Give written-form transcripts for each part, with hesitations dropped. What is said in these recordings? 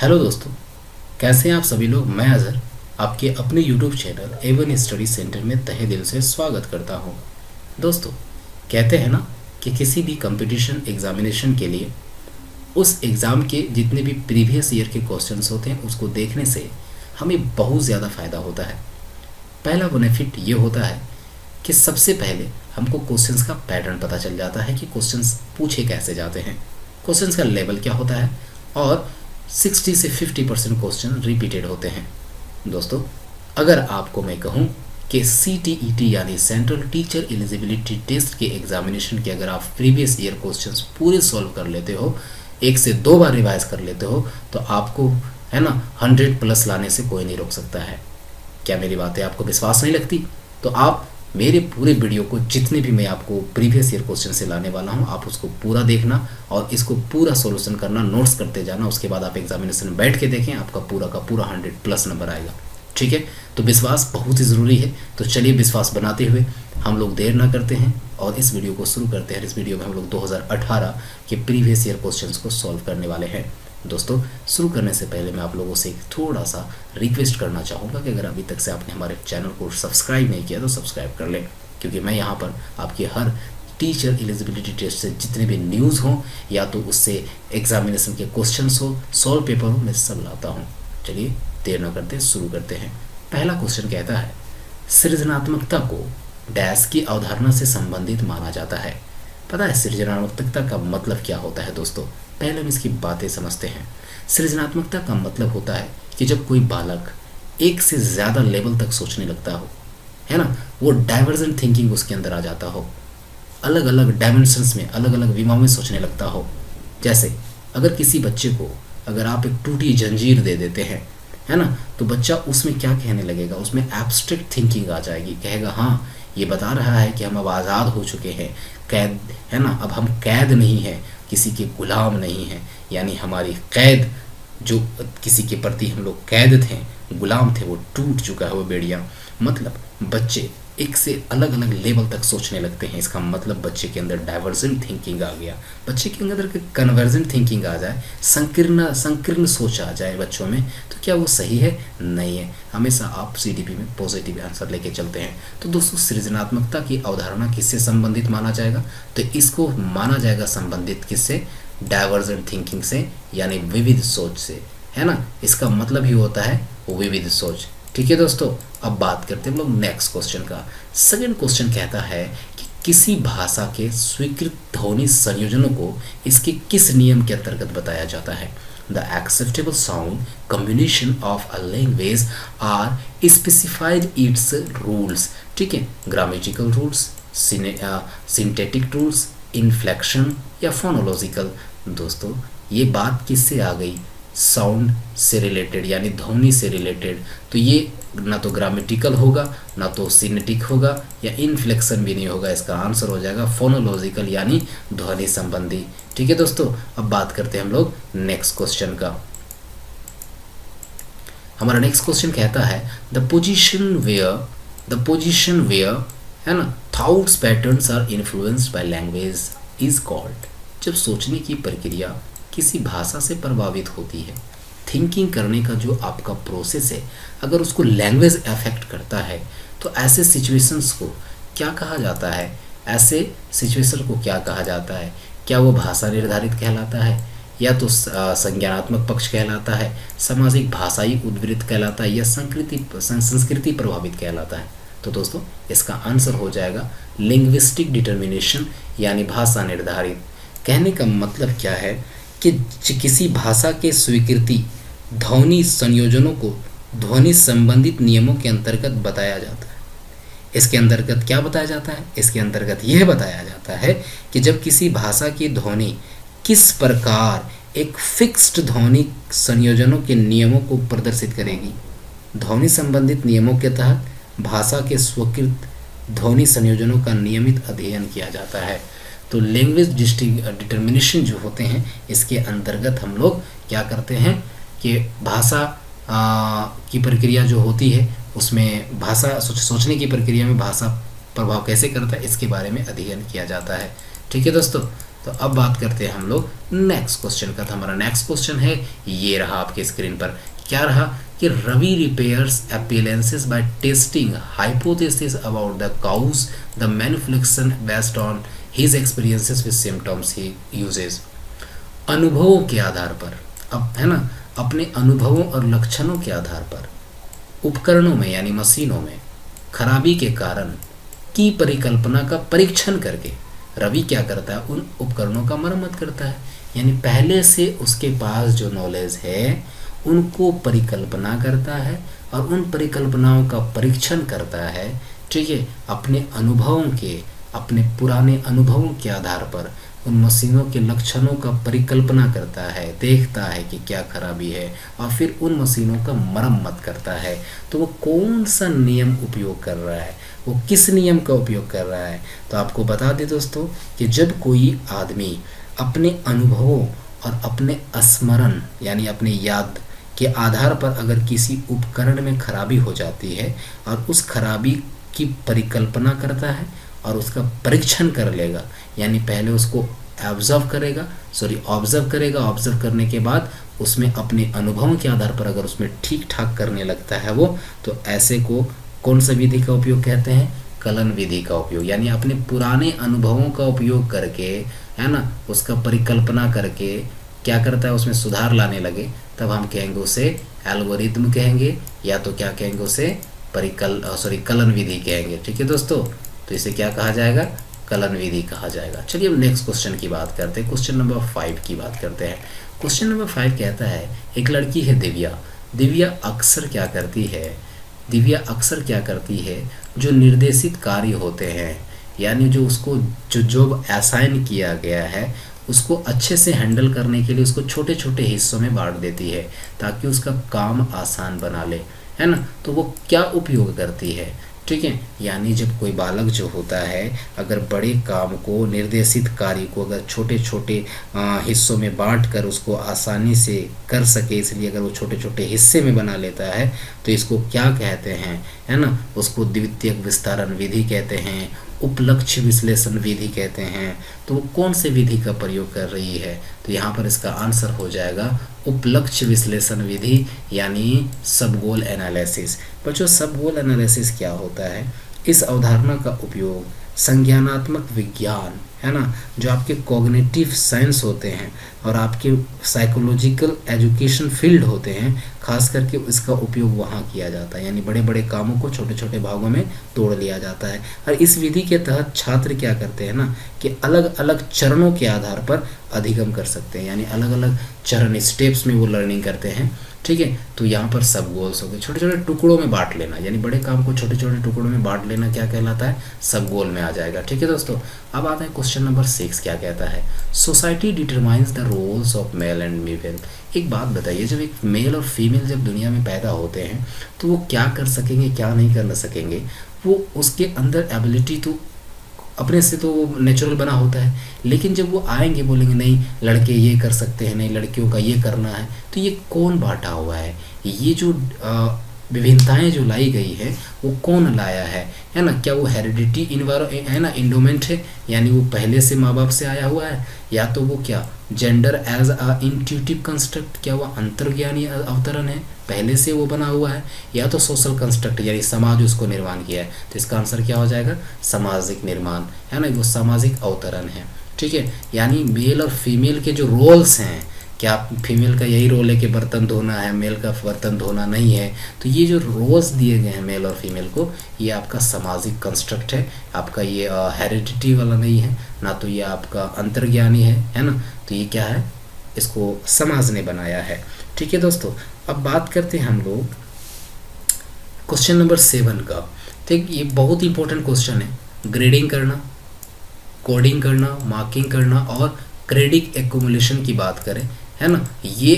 Hello दोस्तों, कैसे हैं आप सभी लोग। मैं अज़हर आपके अपने YouTube channel Avon study centre में तहे दिल से स्वागत करता हूं। दोस्तों, कहते हैं ना कि किसी भी कंपटीशन एग्जामिनेशन के लिए उस एग्ज़ाम के जितने भी प्रीवियस ईयर के क्वेश्चंस होते हैं उसको देखने से हमें बहुत ज़्यादा फ़ायदा होता है। पहला बेनिफिट ये होता है कि सबसे पहले हमको क्वेश्चंस का पैटर्न पता चल जाता है कि क्वेश्चंस पूछे कैसे जाते हैं, क्वेश्चंस का लेवल क्या होता है, और 60 से 50% क्वेश्चन रिपीटेड होते हैं। दोस्तों, अगर आपको मैं कहूँ कि CTET यानी सेंट्रल टीचर एलिजिबिलिटी टेस्ट के एग्जामिनेशन के अगर आप प्रीवियस ईयर क्वेश्चंस पूरे सॉल्व कर लेते हो, एक से दो बार रिवाइज कर लेते हो, तो आपको है ना 100+ लाने से कोई नहीं रोक सकता है। क्या मेरी बातें आपको विश्वास नहीं लगती? तो आप मेरे पूरे वीडियो को जितने भी मैं आपको प्रीवियस ईयर क्वेश्चन से लाने वाला हूँ, आप उसको पूरा देखना और इसको पूरा सॉल्यूशन करना, नोट्स करते जाना। उसके बाद आप एग्जामिनेशन में बैठ के देखें, आपका पूरा का पूरा 100+ नंबर आएगा। ठीक है, तो विश्वास बहुत ही ज़रूरी है। तो चलिए विश्वास बनाते हुए हम लोग देर ना करते हैं और इस वीडियो को शुरू करते हैं। इस वीडियो में हम लोग 2018 के प्रीवियस ईयर क्वेश्चंस को सॉल्व करने वाले हैं। दोस्तों, शुरू करने से पहले मैं आप लोगों से थोड़ा सा रिक्वेस्ट करना चाहूँगा कि अगर अभी तक से आपने हमारे चैनल को सब्सक्राइब नहीं किया तो सब्सक्राइब कर लें, क्योंकि मैं यहाँ पर आपकी हर टीचर एलिजिबिलिटी टेस्ट से जितने भी न्यूज़ हों या तो उससे एग्जामिनेशन के क्वेश्चंस हो, सॉल्व पेपर हो, मैं सब लाता हूँ। चलिए देर न करते शुरू करते हैं। पहला क्वेश्चन कहता है, सृजनात्मकता को डैश की अवधारणा से संबंधित माना जाता है। पता है सृजनात्मकता का मतलब क्या होता है? दोस्तों, पहले हम इसकी बातें समझते हैं। सृजनात्मकता का मतलब होता है कि जब कोई बालक एक से ज़्यादा लेवल तक सोचने लगता हो, है ना, वो डाइवर्जेंट थिंकिंग उसके अंदर आ जाता हो, अलग अलग डायमेंशंस में, अलग अलग विमाओं में सोचने लगता हो। जैसे अगर किसी बच्चे को अगर आप एक टूटी जंजीर दे देते हैं, है ना, तो बच्चा उसमें क्या कहने लगेगा, उसमें एब्स्ट्रैक्ट थिंकिंग आ जाएगी। कहेगा हाँ, ये बता रहा है कि हम अब आज़ाद हो चुके हैं, कैद, है ना, अब हम कैद नहीं हैं, किसी के गुलाम नहीं हैं। यानी हमारी कैद, जो किसी के प्रति हम लोग कैद थे, गुलाम थे, वो टूट चुका है वो बेड़िया। मतलब बच्चे एक से अलग अलग लेवल तक सोचने लगते हैं। इसका मतलब बच्चे के अंदर डाइवर्जेंट थिंकिंग आ गया, बच्चे के अंदर कन्वर्जेंट थिंकिंग आ जाए, संकीर्ण सोच आ जाए बच्चों में, तो क्या वो सही है? नहीं है। हमेशा आप CDP में पॉजिटिव आंसर लेके चलते हैं। तो दोस्तों, सृजनात्मकता की अवधारणा किससे संबंधित माना जाएगा? तो इसको माना जाएगा संबंधित किससे? डाइवर्जेंट थिंकिंग से, यानी विविध सोच से, है ना। इसका मतलब ही होता है विविध सोच। ठीक है दोस्तों, अब बात करते हैं हम लोग नेक्स्ट क्वेश्चन का। सेकंड क्वेश्चन कहता है कि किसी भाषा के स्वीकृत ध्वनि संयोजनों को इसके किस नियम के अंतर्गत बताया जाता है? The acceptable sound combination of a language are specified its rules. ठीक है, grammatical rules, synthetic rules, inflection या फोनोलॉजिकल। दोस्तों, ये बात किससे आ गई? साउंड से रिलेटेड, यानी ध्वनि से रिलेटेड। तो ये ना तो ग्रामेटिकल होगा, ना तो सिनेटिक होगा, या इन्फ्लेक्शन भी नहीं होगा। इसका आंसर हो जाएगा फोनोलॉजिकल, यानी ध्वनि संबंधी। ठीक है दोस्तों, अब बात करते हैं हम लोग नेक्स्ट क्वेश्चन का। हमारा नेक्स्ट क्वेश्चन कहता है, द पोजीशन वेयर, है ना, thoughts patterns are influenced by language is called. जब सोचने की प्रक्रिया किसी भाषा से प्रभावित होती है, थिंकिंग करने का जो आपका प्रोसेस है, अगर उसको लैंग्वेज अफेक्ट करता है, तो ऐसे सिचुएशंस को क्या कहा जाता है? ऐसे सिचुएशन को क्या कहा जाता है? क्या वो भाषा निर्धारित कहलाता है, या तो संज्ञानात्मक पक्ष कहलाता है, सामाजिक भाषाई उद्वृत्त कहलाता है, या संस्कृति प्रभावित कहलाता है? तो दोस्तों, इसका आंसर हो जाएगा लिंग्विस्टिक डिटर्मिनेशन, यानी भाषा निर्धारित। कहने का मतलब क्या है कि किसी भाषा के स्वीकृति ध्वनि संयोजनों को ध्वनि संबंधित नियमों के अंतर्गत बताया जाता है। इसके अंतर्गत क्या बताया जाता है? इसके अंतर्गत यह बताया जाता है कि जब किसी भाषा की ध्वनि किस प्रकार एक फिक्स्ड ध्वनि संयोजनों के नियमों को प्रदर्शित करेगी। ध्वनि संबंधित नियमों के तहत भाषा के स्वीकृत ध्वनि संयोजनों का नियमित अध्ययन किया जाता है। तो लैंग्वेज डिटर्मिनेशन जो होते हैं, इसके अंतर्गत हम लोग क्या करते हैं कि भाषा की प्रक्रिया जो होती है, उसमें भाषा सोचने की प्रक्रिया में भाषा प्रभाव कैसे करता है, इसके बारे में अध्ययन किया जाता है। ठीक है दोस्तों, तो अब बात करते हैं हम लोग नेक्स्ट क्वेश्चन का। तो हमारा नेक्स्ट क्वेश्चन है, ये रहा आपके स्क्रीन पर, क्या रहा कि Ravi repairs appliances by testing hypothesis about the cause the malfunction based on his experiences with symptoms he uses। अनुभवों के आधार पर, अब है ना, अपने अनुभवों और लक्षणों के आधार पर उपकरणों में यानी मशीनों में खराबी के कारण की परिकल्पना का परीक्षण करके रवि क्या करता है, उन उपकरणों का मरम्मत करता है। यानी पहले से उसके पास जो नॉलेज है उनको परिकल्पना करता है और उन परिकल्पनाओं का परीक्षण करता है, ठीक है, अपने अनुभवों के, अपने पुराने अनुभवों के आधार पर उन मशीनों के लक्षणों का परिकल्पना करता है, देखता है कि क्या खराबी है और फिर उन मशीनों का मरम्मत करता है। तो वो कौन सा नियम उपयोग कर रहा है, वो किस नियम का उपयोग कर रहा है। तो आपको बता दें दोस्तों कि जब कोई आदमी अपने अनुभवों और अपने स्मरण यानी अपने याद के आधार पर अगर किसी उपकरण में खराबी हो जाती है और उस खराबी की परिकल्पना करता है और उसका परीक्षण कर लेगा, यानी पहले उसको ऑब्जर्व करेगा, ऑब्जर्व करने के बाद उसमें अपने अनुभवों के आधार पर अगर उसमें ठीक ठाक करने लगता है वो, तो ऐसे को कौन सा विधि का उपयोग कहते हैं, कलन विधि का उपयोग। यानी अपने पुराने अनुभवों का उपयोग करके, है ना, उसका परिकल्पना करके क्या करता है, उसमें सुधार लाने लगे, तब हम कहेंगे उसे एल्गोरिथम कहेंगे, या तो क्या कहेंगे उसे कलन विधि कहेंगे। ठीक है दोस्तों, तो इसे क्या कहा जाएगा, कलन विधि कहा जाएगा। चलिए अब नेक्स्ट क्वेश्चन की बात करते हैं, क्वेश्चन नंबर 5 की बात करते हैं। क्वेश्चन नंबर 5 कहता है, एक लड़की है दिव्या। दिव्या अक्सर क्या करती है जो निर्देशित कार्य होते हैं, यानी जो उसको जो जॉब असाइन किया गया है उसको अच्छे से हैंडल करने के लिए उसको छोटे छोटे हिस्सों में बांट देती है ताकि उसका काम आसान बना ले, है ना। तो वो क्या उपयोग करती है, ठीक है। यानी जब कोई बालक जो होता है अगर बड़े काम को, निर्देशित कार्य को अगर छोटे छोटे हिस्सों में बांट कर उसको आसानी से कर सके, इसलिए अगर वो छोटे छोटे हिस्से में बना लेता है तो इसको क्या कहते हैं, है ना, उसको द्वितीयक विस्तारण विधि कहते हैं, उपलक्ष्य विश्लेषण विधि कहते हैं। तो वो कौन से विधि का प्रयोग कर रही है, तो यहाँ पर इसका आंसर हो जाएगा उपलक्ष्य विश्लेषण विधि यानी सब गोल एनालिसिस। बच्चों सब गोल एनालिसिस क्या होता है, इस अवधारणा का उपयोग संज्ञानात्मक विज्ञान, है ना, जो आपके कॉग्निटिव साइंस होते हैं और आपके साइकोलॉजिकल एजुकेशन फील्ड होते हैं, खास करके इसका उपयोग वहाँ किया जाता है। यानी बड़े बड़े कामों को छोटे छोटे भागों में तोड़ लिया जाता है और इस विधि के तहत छात्र क्या करते हैं ना कि अलग अलग चरणों के आधार पर अधिगम कर सकते हैं, यानी अलग अलग चरण स्टेप्स में वो लर्निंग करते हैं, ठीक है। तो यहाँ पर सब गोल्स हो गए, छोटे छोटे टुकड़ों में बांट लेना, यानी बड़े काम को छोटे छोटे टुकड़ों में बांट लेना क्या कहलाता है, सब गोल में आ जाएगा। ठीक है दोस्तों, अब आता है क्वेश्चन नंबर 6 क्या कहता है, society determines the roles of male and female. एक बात बताइए, जब एक मेल और फीमेल जब दुनिया में पैदा होते हैं तो वो क्या कर सकेंगे क्या नहीं कर सकेंगे, वो उसके अंदर एबिलिटी तो अपने से तो वो नेचुरल बना होता है, लेकिन जब वो आएंगे बोलेंगे नहीं लड़के ये कर सकते हैं, नहीं लड़कियों का ये करना है, तो ये कौन बांटा हुआ है, ये जो विभिन्नताएं जो लाई गई है वो कौन लाया है ना। क्या वो हेरिडिटी है ना, इंडोमेंट है, यानी वो पहले से माँ बाप से आया हुआ है, या तो वो क्या gender as a intuitive construct, क्या वो अंतर्ज्ञानी अवतरण है, पहले से वो बना हुआ है, या तो सोशल कंस्ट्रक्ट यानी समाज उसको निर्माण किया है। तो इसका आंसर क्या हो जाएगा, सामाजिक निर्माण, है ना, वो सामाजिक अवतरण है। ठीक है, यानी मेल और फीमेल के जो रोल्स हैं, क्या फीमेल का यही रोल है कि बर्तन धोना है, मेल का बर्तन धोना नहीं है, तो ये जो रोल्स दिए गए हैं मेल और फीमेल को, ये आपका सामाजिक कंस्ट्रक्ट है, आपका ये हेरिडिटी वाला नहीं है ना, तो ये आपका अंतर्ज्ञानी है ना। तो ये क्या है, इसको समाज ने बनाया है। ठीक है दोस्तों, अब बात करते हैं हम लोग क्वेश्चन नंबर 7 का। ठीक, ये बहुत इंपॉर्टेंट क्वेश्चन है, ग्रेडिंग करना, कोडिंग करना, मार्किंग करना और क्रेडिट एक्यूमुलेशन की बात करें, है ना, ये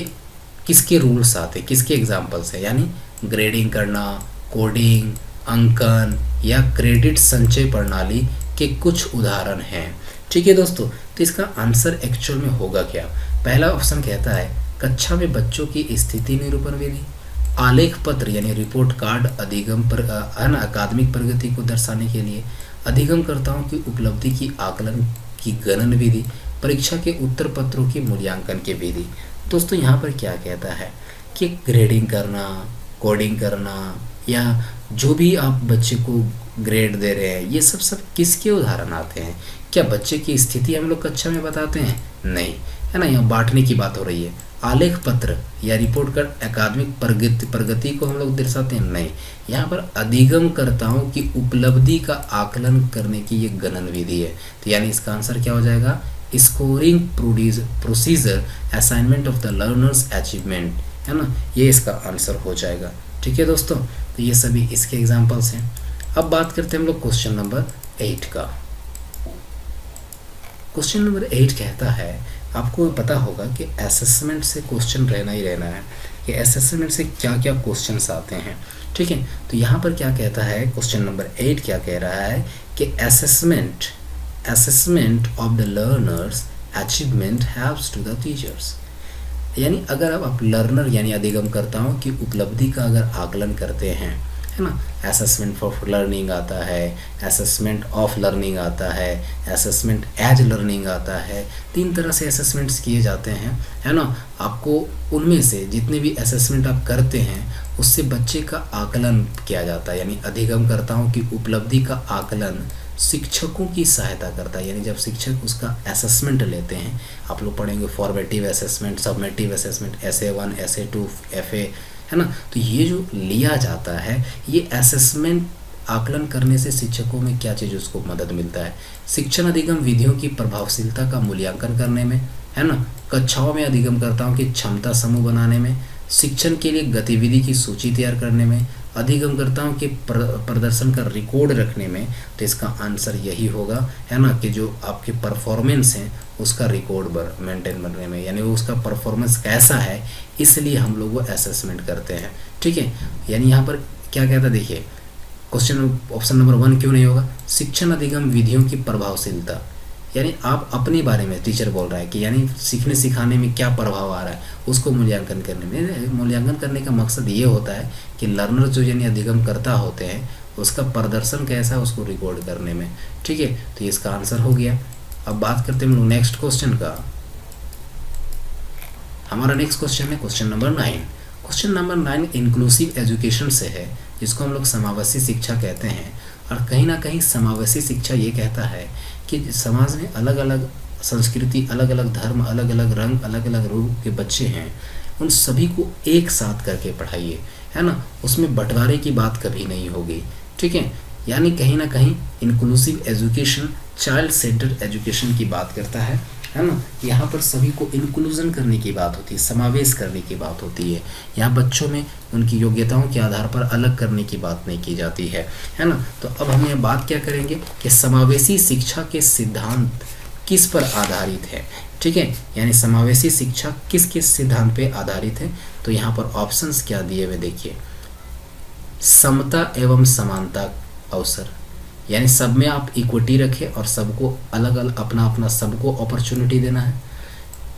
किसके रूल्स आते, किसके एग्जाम्पल्स है, यानी ग्रेडिंग करना, कोडिंग, अंकन या क्रेडिट संचय प्रणाली के कुछ उदाहरण हैं। ठीक है दोस्तों, तो इसका आंसर एक्चुअल में होगा क्या। पहला ऑप्शन कहता है कक्षा में बच्चों की स्थिति निरूपण विधि, आलेख पत्र यानी रिपोर्ट कार्ड अधिगम पर है ना, अकादमिक प्रगति को दर्शाने के लिए, अधिगमकर्ताओं की उपलब्धि की आकलन की गणन विधि, परीक्षा के उत्तर पत्रों की मूल्यांकन की विधि। दोस्तों यहाँ पर क्या कहता है कि ग्रेडिंग करना, कोडिंग करना, या जो भी आप बच्चे को ग्रेड दे रहे हैं, ये सब किसके उदाहरण आते हैं? क्या बच्चे की स्थिति हम लोग कक्षा में बताते हैं? नहीं, है ना। यहाँ बांटने की बात हो रही है। आलेख पत्र या रिपोर्ट कार्ड अकादमिक प्रगति को हम लोग दर्शाते हैं? नहीं। यहाँ पर अधिगमकर्ताओं की उपलब्धि का आकलन करने की ये गणन विधि है। तो यानी इसका आंसर क्या हो जाएगा? Scoring procedure assignment of the learners achievement, है ना, ये इसका आंसर हो जाएगा। ठीक है दोस्तों, तो ये सभी इसके एग्जाम्पल्स हैं। अब बात करते हैं हम लोग क्वेश्चन नंबर 8 का। क्वेश्चन नंबर 8 कहता है, आपको पता होगा कि असेसमेंट से क्वेश्चन रहना ही रहना है कि असेसमेंट से क्या क्या क्वेश्चंस आते हैं। ठीक है, तो यहाँ पर क्या कहता है, क्वेश्चन नंबर 8 क्या कह रहा है कि assessment of the learners achievement helps to the teachers. यानी अगर आप लर्नर यानी अधिगमकर्ताओं की उपलब्धि का अगर आकलन करते हैं, है ना, असेसमेंट फॉर लर्निंग आता है, असेसमेंट ऑफ लर्निंग आता है, असेसमेंट एज लर्निंग आता है, 3 तरह से असेसमेंट्स किए जाते हैं, है ना। आपको उनमें से जितने भी असेसमेंट आप करते हैं उससे बच्चे का आकलन किया जाता है, यानी अधिगमकर्ताओं की उपलब्धि का आकलन शिक्षकों की सहायता करता है। यानी जब शिक्षक उसका असेसमेंट लेते हैं, आप लोग पढ़ेंगे formative assessment, summative assessment, SA1, SA2, FA, है ना। तो ये जो लिया जाता है, ये असेसमेंट आकलन करने से शिक्षकों में क्या चीज़ उसको मदद मिलता है? शिक्षण अधिगम विधियों की प्रभावशीलता का मूल्यांकन करने में, है ना, कक्षाओं में अधिगमकर्ताओं की क्षमता समूह बनाने में, शिक्षण के लिए गतिविधि की सूची तैयार करने में, अधिगमकर्ताओं के प्रदर्शन का रिकॉर्ड रखने में। तो इसका आंसर यही होगा, है ना, कि जो आपके परफॉर्मेंस हैं उसका रिकॉर्ड मेंटेन करने में, यानी वो उसका परफॉर्मेंस कैसा है, इसलिए हम लोग वो असेसमेंट करते हैं। ठीक है, यानी यहाँ पर क्या कहता है, देखिए क्वेश्चन ऑप्शन नंबर 1 क्यों नहीं होगा? शिक्षण अधिगम विधियों की प्रभावशीलता, यानी आप अपने बारे में, टीचर बोल रहा है कि यानी सीखने सिखाने में क्या प्रभाव आ रहा है उसको मूल्यांकन करने में। मूल्यांकन करने का मकसद ये होता है कि लर्नर जो यानी अधिगम करता होते हैं उसका प्रदर्शन कैसा है उसको रिकॉर्ड करने में। ठीक है, तो इसका आंसर हो गया। अब बात करते हैं हम लोग नेक्स्ट क्वेश्चन का। हमारा नेक्स्ट क्वेश्चन है question number 9। Question number 9 inclusive education से है, जिसको हम लोग समावेशी शिक्षा कहते हैं। और कहीं ना कहीं समावेशी शिक्षा ये कहता है कि समाज में अलग अलग संस्कृति, अलग अलग धर्म, अलग अलग रंग, अलग अलग रूप के बच्चे हैं, उन सभी को एक साथ करके पढ़ाइए, है ना। उसमें बंटवारे की बात कभी नहीं होगी। ठीक है, यानी कहीं ना कहीं inclusive education child centred education की बात करता है ना। यहाँ पर सभी को इंक्लूजन करने की बात होती है, समावेश करने की बात होती है। यहाँ बच्चों में उनकी योग्यताओं के आधार पर अलग करने की बात नहीं की जाती है ना। तो अब हम ये बात क्या करेंगे कि समावेशी शिक्षा के सिद्धांत किस पर आधारित है। ठीक है, यानी समावेशी शिक्षा किस किस सिद्धांत पे आधारित है। तो यहाँ पर ऑप्शंस क्या दिए हुए देखिए, समता एवं समानता अवसर, यानी सब में आप इक्विटी रखें और सबको अलग अलग अपना अपना सबको अपॉर्चुनिटी देना है।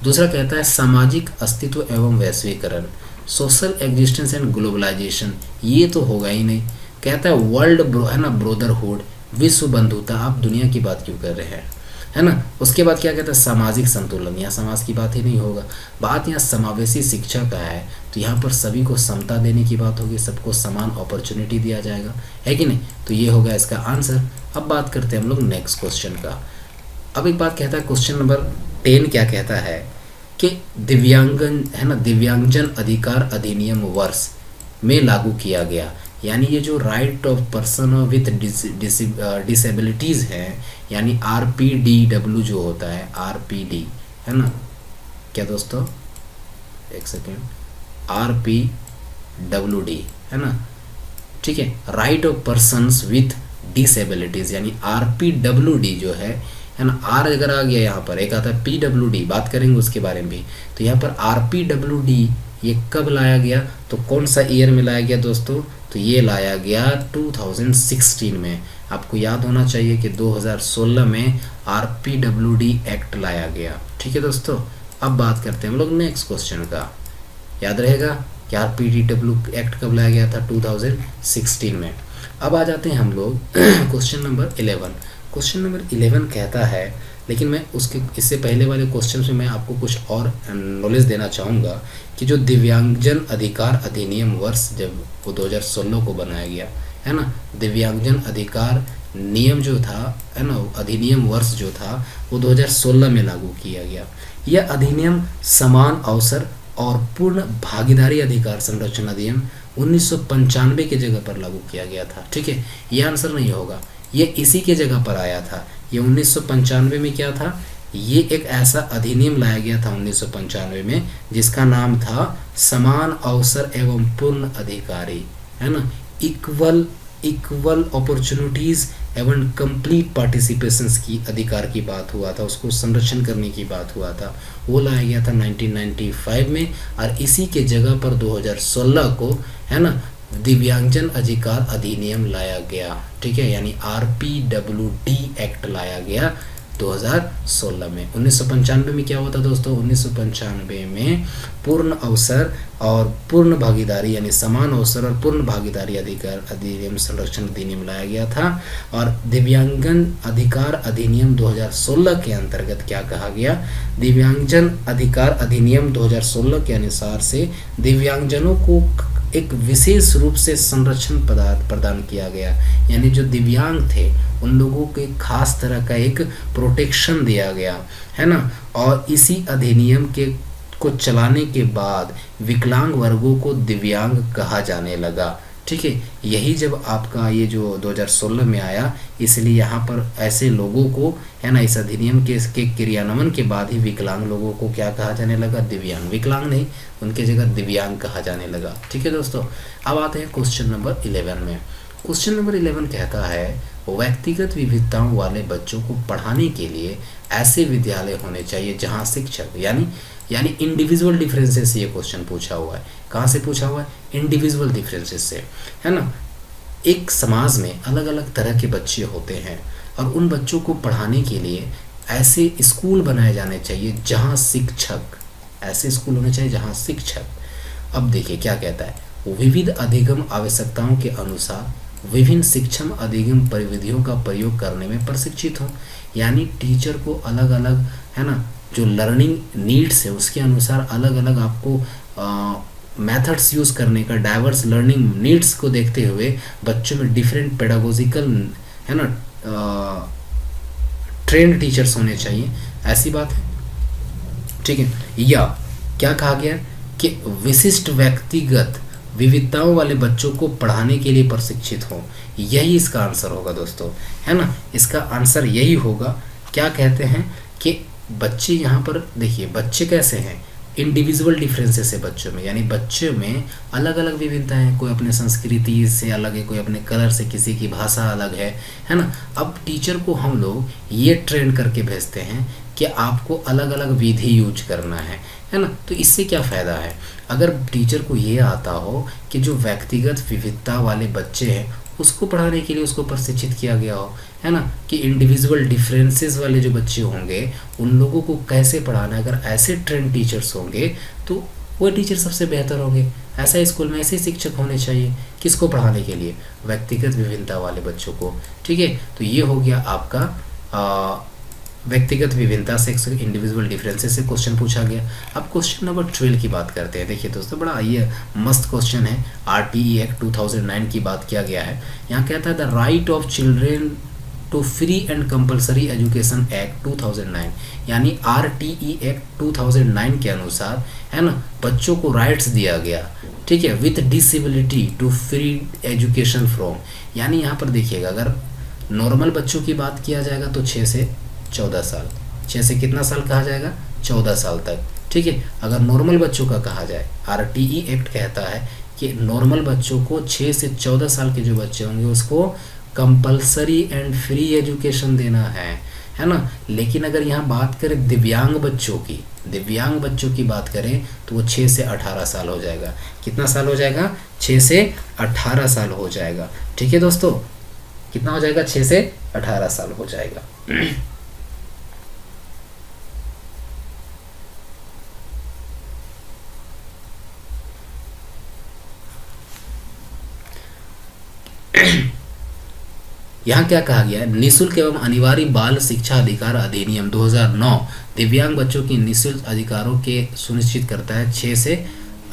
दूसरा कहता है सामाजिक अस्तित्व एवं वैश्वीकरण, सोशल एग्जिस्टेंस एंड ग्लोबलाइजेशन, ये तो होगा ही नहीं। कहता है वर्ल्ड है ना, ब्रोदरहुड, विश्व बंधुता, आप दुनिया की बात क्यों कर रहे हैं, है ना। उसके बाद क्या कहता है सामाजिक संतुलन, यहाँ समाज की बात ही नहीं होगा। बात यहाँ समावेशी शिक्षा का है, तो यहाँ पर सभी को समता देने की बात होगी, सबको समान अपॉर्चुनिटी दिया जाएगा, है कि नहीं। तो ये होगा इसका आंसर। अब बात करते हैं हम लोग नेक्स्ट क्वेश्चन का। अब एक बात कहता है क्वेश्चन नंबर 10 क्या कहता है कि दिव्यांगन, है ना, दिव्यांगजन अधिकार अधिनियम वर्ष में लागू किया गया। यानी ये जो right of person with disabilities है, यानी RPDW जो होता है, RPD, है ना, क्या दोस्तों, एक सेकेंड, RPWD, है ना। ठीक है, right of persons with disabilities, यानी RPWD जो है ना। R अगर आ गया यहाँ पर, एक आता है PWD, बात करेंगे उसके बारे में भी। तो यहाँ पर RPWD ये कब लाया गया, तो कौन सा ईयर में लाया गया दोस्तों, तो ये लाया गया 2016 में। आपको याद होना चाहिए कि 2016 में RPWD एक्ट लाया गया। ठीक है दोस्तों, अब बात करते हैं हम लोग नेक्स्ट क्वेश्चन का। याद रहेगा कि RPDW एक्ट कब लाया गया था, 2016 में। अब आ जाते हैं हम लोग क्वेश्चन नंबर 11। क्वेश्चन नंबर 11 कहता है लेकिन मैं उसके इससे पहले वाले क्वेश्चन में मैं आपको कुछ और नॉलेज देना चाहूँगा कि जो दिव्यांगजन अधिकार अधिनियम वर्ष जब वो 2016 को बनाया गया है ना, दिव्यांगजन अधिकार नियम जो था है ना, अधिनियम वर्ष जो था वो 2016 में लागू किया गया। यह अधिनियम समान अवसर और पूर्ण भागीदारी अधिकार संरक्षण अधिनियम 1995 के जगह पर लागू किया गया था। ठीक है, यह आंसर नहीं होगा, ये इसी के जगह पर आया था। ये 1995 में क्या था, ये एक ऐसा अधिनियम लाया गया था 1995 में जिसका नाम था समान अवसर एवं पूर्ण अधिकारी, है ना, इक्वल अपॉर्चुनिटीज एवं कंप्लीट पार्टिसिपेशंस की अधिकार की बात हुआ था, उसको संरक्षण करने की बात हुआ था। वो लाया गया था 1995 में, और इसी के जगह पर 2016 को है ना दिव्यांगजन अधिकार अधिनियम लाया गया। ठीक है, यानी RPWD एक्ट लाया गया 2016 में। 1995 में क्या हुआ था दोस्तों, 1995 में पूर्ण अवसर और पूर्ण भागीदारी यानी समान अवसर और पूर्ण भागीदारी अधिकार अधिनियम संरक्षण अधिनियम लाया गया था। और दिव्यांगन अधिकार अधिनियम 2016 के अंतर्गत क्या कहा गया, दिव्यांगजन अधिकार अधिनियम 2016 के अनुसार से दिव्यांगजनों को एक विशेष रूप से संरक्षण प्रदान किया गया, यानी जो दिव्यांग थे उन लोगों को एक खास तरह का एक प्रोटेक्शन दिया गया, है ना। और इसी अधिनियम के को चलाने के बाद विकलांग वर्गों को दिव्यांग कहा जाने लगा। ठीक है, यही जब आपका ये जो 2016 में आया, इसलिए यहाँ पर ऐसे लोगों को है ना इस अधिनियम के क्रियान्वयन के बाद ही विकलांग लोगों को क्या कहा जाने लगा, दिव्यांग। विकलांग नहीं, उनके जगह दिव्यांग कहा जाने लगा। ठीक है दोस्तों, अब आते हैं क्वेश्चन नंबर 11 में। क्वेश्चन नंबर 11 कहता है व्यक्तिगत विविधताओं वाले बच्चों को पढ़ाने के लिए ऐसे विद्यालय होने चाहिए जहाँ शिक्षक यानी इंडिविजुअल डिफरेंसेस से ये क्वेश्चन पूछा हुआ है। कहाँ से पूछा हुआ है, इंडिविजुअल डिफरेंसेस से, है ना। एक समाज में अलग अलग तरह के बच्चे होते हैं और उन बच्चों को पढ़ाने के लिए ऐसे स्कूल बनाए जाने चाहिए जहाँ शिक्षक, ऐसे स्कूल होने चाहिए जहाँ शिक्षक, अब देखिए क्या कहता है, विविध अधिगम आवश्यकताओं के अनुसार विभिन्न शिक्षण अधिगम परिविधियों का प्रयोग करने में प्रशिक्षित हो। यानी टीचर को अलग अलग है ना जो लर्निंग नीड्स है उसके अनुसार अलग अलग आपको मेथड्स यूज़ करने का, डाइवर्स लर्निंग नीड्स को देखते हुए बच्चों में डिफरेंट पेडागोजिकल है ना ट्रेंड टीचर्स होने चाहिए, ऐसी बात है। ठीक है, या क्या कहा गया कि विशिष्ट व्यक्तिगत विविधताओं वाले बच्चों को पढ़ाने के लिए प्रशिक्षित हो, यही इसका आंसर होगा दोस्तों, है ना। इसका आंसर यही होगा। क्या कहते हैं कि बच्चे यहाँ पर देखिए, बच्चे कैसे हैं, इंडिविजुअल डिफरेंसेस है बच्चों में, यानी बच्चों में अलग अलग विभिन्नता है, कोई अपने संस्कृति से अलग है, कोई अपने कलर से, किसी की भाषा अलग है ना। अब टीचर को हम लोग ये ट्रेन करके भेजते हैं कि आपको अलग अलग विधि यूज करना है ना। तो इससे क्या फ़ायदा है, अगर टीचर को ये आता हो कि जो व्यक्तिगत विविधता वाले बच्चे हैं उसको पढ़ाने के लिए उसको प्रशिक्षित किया गया हो, है ना, कि इंडिविजुअल डिफरेंसेस वाले जो बच्चे होंगे उन लोगों को कैसे पढ़ाना है। अगर ऐसे ट्रेंड टीचर्स होंगे तो वो टीचर सबसे बेहतर होंगे। ऐसा स्कूल में ऐसे शिक्षक होने चाहिए, किसको पढ़ाने के लिए, व्यक्तिगत विभिन्नता वाले बच्चों को। ठीक है, तो ये हो गया आपका व्यक्तिगत विभिन्नता से इंडिविजुअल डिफरेंसेस से क्वेश्चन पूछा गया। अब क्वेश्चन नंबर 12 की बात करते हैं। देखिए दोस्तों, बड़ा ये मस्त क्वेश्चन है। RTE एक्ट 2009 की बात किया गया है। यहाँ कहता है the right of children to free and compulsory education act 2009, यानी RTE एक्ट 2009 के अनुसार है ना बच्चों को राइट्स दिया गया। ठीक है, with disability to free education from, यानी यहाँ पर देखिएगा अगर नॉर्मल बच्चों की बात किया जाएगा तो 6 से 14 साल, 6 से कितना साल कहा जाएगा, 14 साल तक। ठीक है, अगर नॉर्मल बच्चों का कहा जाए, RTE एक्ट कहता है कि नॉर्मल बच्चों को 6 से 14 साल के जो बच्चे होंगे उसको कंपलसरी एंड फ्री एजुकेशन देना है ना। लेकिन अगर यहाँ बात करें दिव्यांग बच्चों की बात करें तो वो 6 से 18 साल हो जाएगा। कितना साल हो जाएगा, 6 से 18 साल हो जाएगा। ठीक है दोस्तों, कितना हो जाएगा, 6 से 18 साल हो जाएगा। यहाँ क्या कहा गया है, निःशुल्क एवं अनिवार्य बाल शिक्षा अधिकार अधिनियम 2009 दिव्यांग बच्चों की निःशुल्क अधिकारों के सुनिश्चित करता है 6 से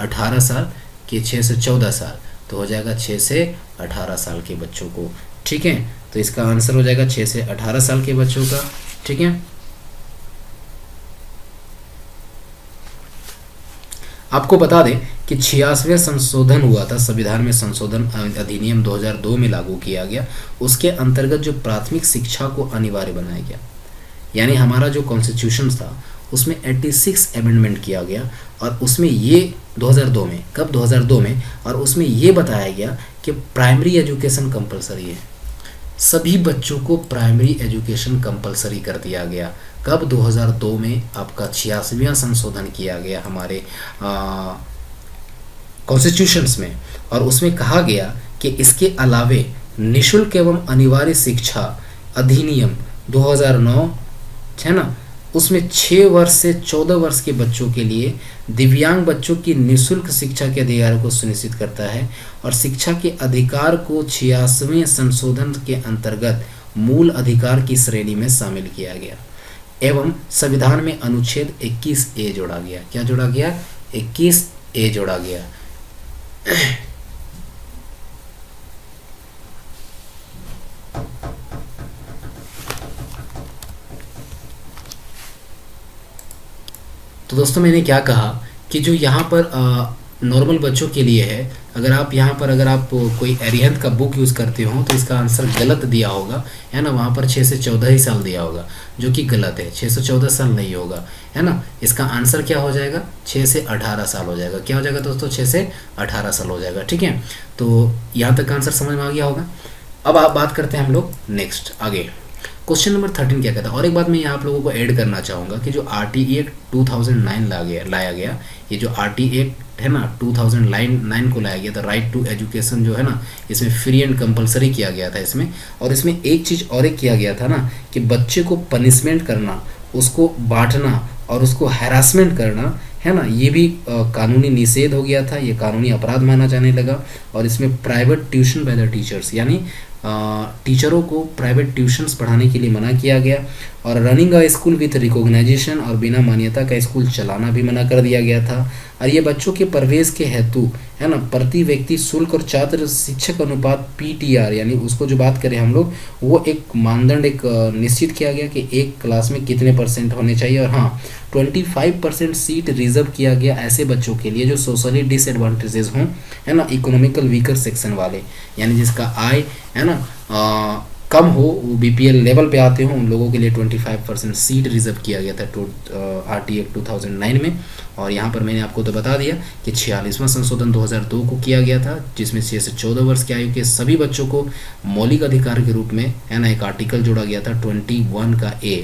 18 साल के 6 से 14 साल, तो हो जाएगा 6 से 18 साल के बच्चों को। ठीक है, तो इसका आंसर हो जाएगा 6 से 18 साल के बच्चों का। ठीक है, आपको बता दें कि 86वें संशोधन हुआ था, संविधान में संशोधन अधिनियम 2002 में लागू किया गया। उसके अंतर्गत जो प्राथमिक शिक्षा को अनिवार्य बनाया गया, यानी हमारा जो कॉन्स्टिट्यूशन था उसमें 86 अमेंडमेंट किया गया, और उसमें ये 2002 में, कब 2002 में, और उसमें ये बताया गया कि प्राइमरी एजुकेशन कंपलसरी है, सभी बच्चों को प्राइमरी एजुकेशन कंपलसरी कर दिया गया। कब? 2002 में आपका 86वां संशोधन किया गया हमारे कॉन्स्टिट्यूशंस में, और उसमें कहा गया कि इसके अलावे निःशुल्क एवं अनिवार्य शिक्षा अधिनियम 2009 है ना, उसमें 6 वर्ष से 14 वर्ष के बच्चों के लिए दिव्यांग बच्चों की निःशुल्क शिक्षा के अधिकार को सुनिश्चित करता है, और शिक्षा के अधिकार को 86वें संशोधन के अंतर्गत मूल अधिकार की श्रेणी में शामिल किया गया, एवं संविधान में अनुच्छेद 21A जोड़ा गया। क्या जोड़ा गया? 21A जोड़ा गया। तो दोस्तों मैंने क्या कहा कि जो यहाँ पर नॉर्मल बच्चों के लिए है, अगर आप यहाँ पर अगर आप कोई एरिहंत का बुक यूज़ करते हो तो इसका आंसर गलत दिया होगा, है ना। वहाँ पर 6 से 14 ही साल दिया होगा, जो कि गलत है। 6 से 14 साल नहीं होगा, है ना। इसका आंसर क्या हो जाएगा? 6 से 18 साल हो जाएगा। क्या हो जाएगा दोस्तों? 6 से 18 साल हो जाएगा। ठीक है, तो यहाँ तक आंसर समझ में आ गया होगा। अब आप बात करते हैं हम लोग नेक्स्ट आगे। क्वेश्चन नंबर 13 क्या कहता है? और एक बात मैं यहाँ आप लोगों को ऐड करना चाहूँगा कि जो RT एक्ट 2009 लाया गया, ये जो RT एक्ट है ना 2009 को लाया गया था, राइट टू एजुकेशन जो है ना, इसमें फ्री एंड कंपलसरी किया गया था इसमें। और इसमें एक चीज़ और एक किया गया था ना कि बच्चे को पनिशमेंट करना, उसको बांटना और उसको हैरासमेंट करना, है ना, ये भी कानूनी निषेध हो गया था, ये कानूनी अपराध माना जाने लगा। और इसमें private tuition by the teachers, यानी टीचरों को प्राइवेट ट्यूशन्स पढ़ाने के लिए मना किया गया। और running a school with recognisation, और बिना मान्यता का स्कूल चलाना भी मना कर दिया गया था। और ये बच्चों के प्रवेश के हेतु, है ना, प्रति व्यक्ति शुल्क और छात्र शिक्षक अनुपात PTR, यानी उसको जो बात करें हम लोग, वो एक मानदंड एक निश्चित किया गया कि एक क्लास में कितने % होने चाहिए। और हाँ, 25% सीट रिजर्व किया गया ऐसे बच्चों के लिए जो सोशली डिसएडवांटेजेस हों, है ना, इकोनॉमिकल वीकर सेक्शन वाले, यानी जिसका आय, है ना, कम हो, वो BPL लेवल पे आते हों, उन लोगों के लिए 25% सीट रिजर्व किया गया था RT एक्ट 2009 में। और यहाँ पर मैंने आपको तो बता दिया कि 46वां संशोधन 2002 को किया गया था, जिसमें 6 से 14 वर्ष की आयु के सभी बच्चों को मौलिक अधिकार के रूप में, है ना, एक आर्टिकल जोड़ा गया था 21 का A,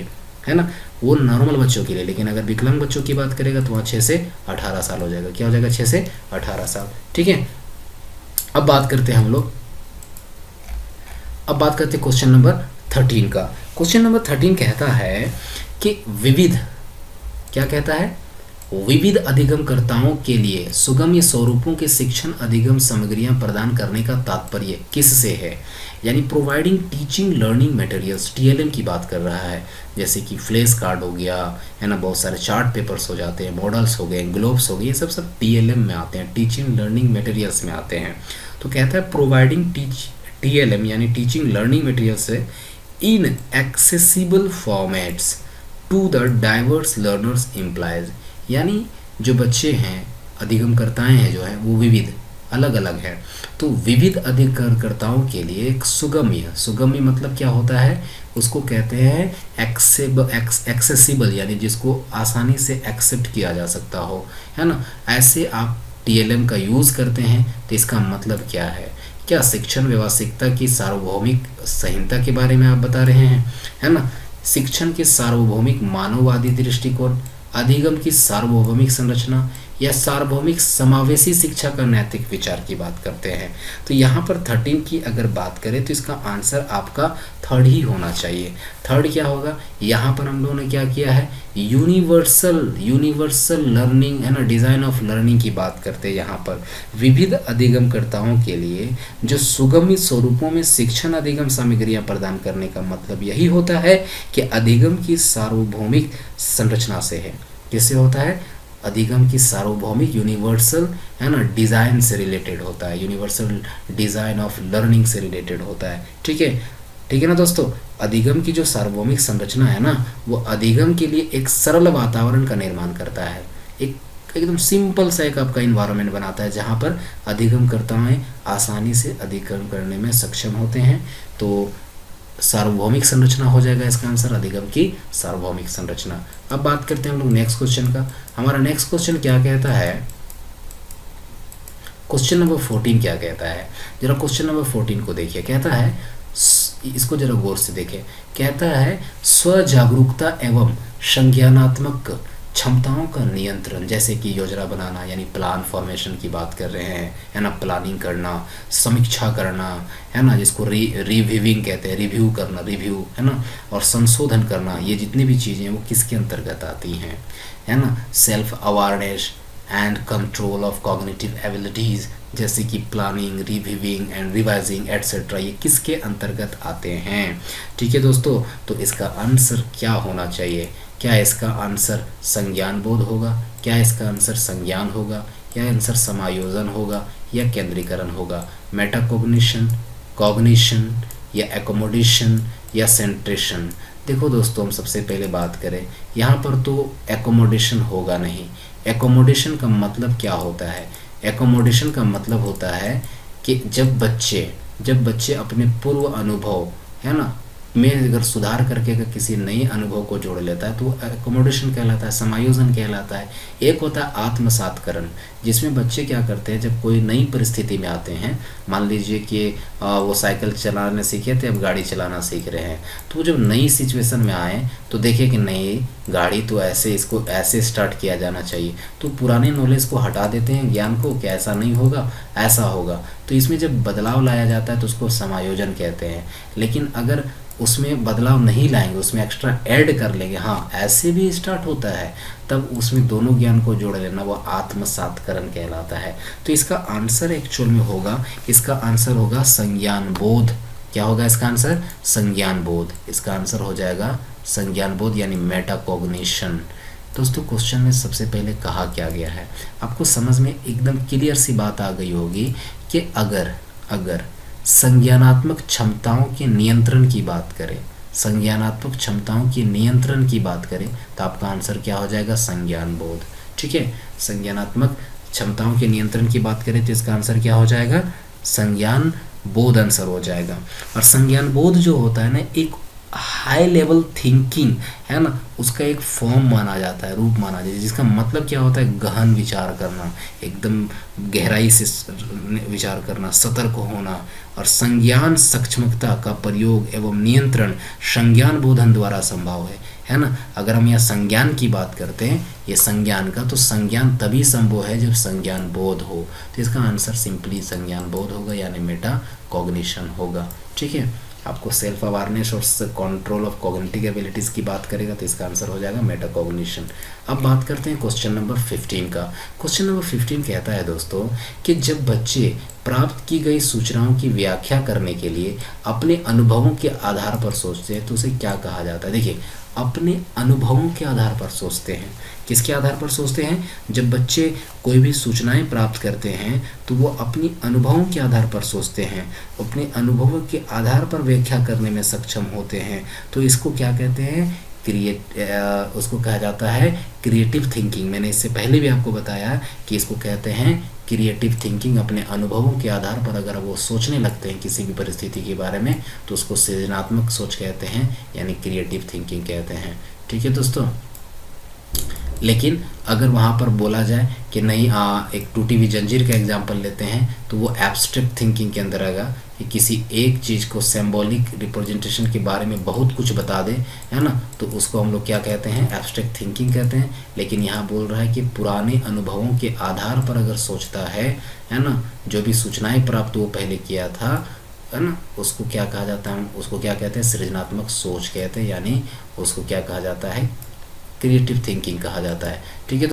है ना, वो नॉर्मल बच्चों के लिए। लेकिन अगर विकलांग बच्चों की बात करेगा तो वहाँ 6 से 18 साल हो जाएगा। क्या हो जाएगा? 6 से 18 साल। ठीक है, अब बात करते हैं हम लोग, अब बात करते हैं क्वेश्चन नंबर 13 का। क्वेश्चन नंबर 13 कहता है कि विविध, क्या कहता है? विविध अधिगमकर्ताओं के लिए सुगम्य स्वरूपों के शिक्षण अधिगम सामग्रियां प्रदान करने का तात्पर्य किससे है? यानी providing teaching learning materials, TLM की बात कर रहा है। जैसे कि फ्लैश कार्ड हो गया, है ना, बहुत सारे चार्ट पेपर्स हो जाते हैं, मॉडल्स हो गए, ग्लोब्स हो गए, ये सब TLM में आते हैं, टीचिंग लर्निंग मटेरियल्स में आते हैं। तो कहता है प्रोवाइडिंग TLM यानी teaching learning materials in accessible formats to the diverse learners implies, यानी जो बच्चे हैं, अधिगमकर्ताएं हैं जो हैं, वो विविध अलग अलग है। तो विविध अधिगमकर्ताओं के लिए एक सुगम्य मतलब क्या होता है? उसको कहते हैं एक्सेसिबल, यानी जिसको आसानी से एक्सेप्ट किया जा सकता हो, है ना। ऐसे आप TLM का यूज़ करते हैं। तो इसका मतलब क्या है? क्या शिक्षण व्यवसायिकता की सार्वभौमिक संहिता के बारे में आप बता रहे हैं, है ना। शिक्षण के सार्वभौमिक मानववादी दृष्टिकोण, अधिगम की सार्वभौमिक संरचना, या सार्वभौमिक समावेशी शिक्षा का नैतिक विचार की बात करते हैं। तो यहाँ पर 13 की अगर बात करें तो इसका आंसर आपका थर्ड ही होना चाहिए। थर्ड क्या होगा, यहाँ पर हम लोगों ने क्या किया है, यूनिवर्सल लर्निंग है ना, डिज़ाइन ऑफ लर्निंग की बात करते हैं। यहाँ पर विविध अधिगमकर्ताओं के लिए जो सुगमित स्वरूपों में शिक्षण अधिगम सामग्रियाँ प्रदान करने का मतलब यही होता है कि अधिगम की सार्वभौमिक संरचना से है। किससे होता है, अधिगम की सार्वभौमिक यूनिवर्सल है ना डिज़ाइन से रिलेटेड होता है, यूनिवर्सल डिज़ाइन ऑफ लर्निंग से रिलेटेड होता है। ठीक है ना दोस्तों। अधिगम की जो सार्वभौमिक संरचना है ना, वो अधिगम के लिए एक सरल वातावरण का निर्माण करता है, एक एकदम सिंपल सा एक आपका इन्वायरमेंट बनाता है जहाँ पर अधिगमकर्ताएं आसानी से अधिगम करने में सक्षम होते हैं। तो सार्वभौमिक संरचना हो जाएगा इसका आंसर, अधिगम की सार्वभौमिक संरचना। अब बात करते हैं हम लोग नेक्स्ट क्वेश्चन का। हमारा नेक्स्ट क्वेश्चन क्या कहता है, क्वेश्चन नंबर 14 क्या कहता है, जरा क्वेश्चन नंबर 14 को देखिए। कहता है, इसको जरा गौर से देखें, कहता है स्व जागरूकता एवं संज्ञानात्मक क्षमताओं का नियंत्रण, जैसे कि योजना बनाना यानी प्लान फॉर्मेशन की बात कर रहे हैं, है ना, प्लानिंग करना, समीक्षा करना, है ना, जिसको रिव्यूइंग कहते हैं, रिव्यू करना, रिव्यू है ना, और संशोधन करना, ये जितनी भी चीज़ें हैं वो किसके अंतर्गत आती हैं, है ना, self awareness and control of cognitive abilities, जैसे कि planning, reviewing and revising etcetera, ये किसके अंतर्गत आते हैं। ठीक है दोस्तों, तो इसका आंसर क्या होना चाहिए, क्या इसका आंसर संज्ञान बोध होगा, क्या इसका आंसर संज्ञान होगा, या आंसर समायोजन होगा, या केंद्रीकरण होगा, मेटाकोग्निशन, कॉग्निशन, या एकोमोडेशन, या सेंट्रेशन। देखो दोस्तों, हम सबसे पहले बात करें, यहाँ पर तो एकोमोडेशन होगा नहीं। एकोमोडेशन का मतलब क्या होता है, एकोमोडेशन का मतलब होता है कि जब बच्चे अपने पूर्व अनुभव है ना में अगर सुधार करके अगर किसी नए अनुभव को जोड़ लेता है तो एकोमोडेशन कहलाता है, समायोजन कहलाता है। एक होता है आत्मसातकरण, जिसमें बच्चे क्या करते हैं, जब कोई नई परिस्थिति में आते हैं, मान लीजिए कि वो साइकिल चलाने सीखे थे, अब गाड़ी चलाना सीख रहे हैं, तो जब नई सिचुएशन में आए तो देखे कि नई गाड़ी तो ऐसे, इसको ऐसे स्टार्ट किया जाना चाहिए, तो पुराने नॉलेज को हटा देते हैं, ज्ञान को, कि ऐसा नहीं होगा, ऐसा होगा। तो इसमें जब बदलाव लाया जाता है तो उसको समायोजन कहते हैं। लेकिन अगर उसमें बदलाव नहीं लाएंगे, उसमें एक्स्ट्रा ऐड कर लेंगे, हाँ ऐसे भी स्टार्ट होता है, तब उसमें दोनों ज्ञान को जोड़ लेना, वो आत्मसातकरण कहलाता है। तो इसका आंसर एक्चुअल में होगा, इसका आंसर होगा संज्ञान बोध। क्या होगा इसका आंसर, संज्ञान बोध। इसका आंसर हो जाएगा संज्ञान बोध यानी मेटाकॉग्निशन। दोस्तों, क्वेश्चन में सबसे पहले कहा क्या गया है, आपको समझ में एकदम क्लियर सी बात आ गई होगी कि अगर संज्ञानात्मक क्षमताओं के नियंत्रण की बात करें, संज्ञानात्मक क्षमताओं के नियंत्रण की बात करें, तो आपका आंसर क्या हो जाएगा, संज्ञान बोध। ठीक है, संज्ञानात्मक क्षमताओं के नियंत्रण की बात करें तो इसका आंसर क्या हो जाएगा, संज्ञान बोध आंसर हो जाएगा। और संज्ञान बोध जो होता है ना, एक हाई लेवल थिंकिंग है ना, उसका एक फॉर्म माना जाता है, रूप माना जाता है, जिसका मतलब क्या होता है, गहन विचार करना, एकदम गहराई से विचार करना, सतर्क होना, और संज्ञान सक्षमता का प्रयोग एवं नियंत्रण संज्ञान बोधन द्वारा संभव है ना। अगर हम यहाँ संज्ञान की बात करते हैं, ये संज्ञान का, तो संज्ञान तभी संभव है जब संज्ञान बोध हो। तो इसका आंसर सिंपली संज्ञान बोध होगा यानी मेटा कॉग्निशन होगा। ठीक है, आपको सेल्फ अवेयरनेस और कंट्रोल ऑफ कॉग्निटिव एबिलिटीज़ की बात करेगा तो इसका आंसर हो जाएगा मेटाकॉग्निशन। अब बात करते हैं क्वेश्चन नंबर 15 का। क्वेश्चन नंबर 15 कहता है दोस्तों कि जब बच्चे प्राप्त की गई सूचनाओं की व्याख्या करने के लिए अपने अनुभवों के आधार पर सोचते हैं तो उसे क्या कहा जाता है। देखिए, अपने अनुभवों के आधार पर सोचते हैं, किसके आधार पर सोचते हैं, जब बच्चे कोई भी सूचनाएं प्राप्त करते हैं तो वो अपनी अनुभवों के आधार पर सोचते हैं, अपने अनुभवों के आधार पर व्याख्या करने में सक्षम होते हैं। तो इसको क्या कहते हैं, उसको कहा जाता है क्रिएटिव थिंकिंग। मैंने इससे पहले भी आपको बताया कि इसको कहते हैं क्रिएटिव थिंकिंग। अपने अनुभवों के आधार पर अगर वो सोचने लगते हैं किसी भी परिस्थिति के बारे में तो उसको सृजनात्मक सोच कहते हैं यानी क्रिएटिव थिंकिंग कहते हैं। ठीक है दोस्तों, लेकिन अगर वहाँ पर बोला जाए कि नहीं, एक टूटी हुई जंजीर का एग्जांपल लेते हैं, तो वो एब्स्ट्रैक्ट थिंकिंग के अंदर आएगा कि किसी एक चीज़ को सिंबॉलिक रिप्रेजेंटेशन के बारे में बहुत कुछ बता दे, है ना, तो उसको हम लोग क्या कहते हैं, एब्स्ट्रैक्ट थिंकिंग कहते हैं। लेकिन यहाँ बोल रहा है कि पुराने अनुभवों के आधार पर अगर सोचता है ना, जो भी सूचनाएं प्राप्त वो पहले किया था, है ना, उसको क्या कहा जाता है, हम उसको क्या कहते हैं, सृजनात्मक सोच कहते हैं, यानी उसको क्या कहा जाता है, क्रिएटिव थिंकिंग कहा जाता है। ठीक है।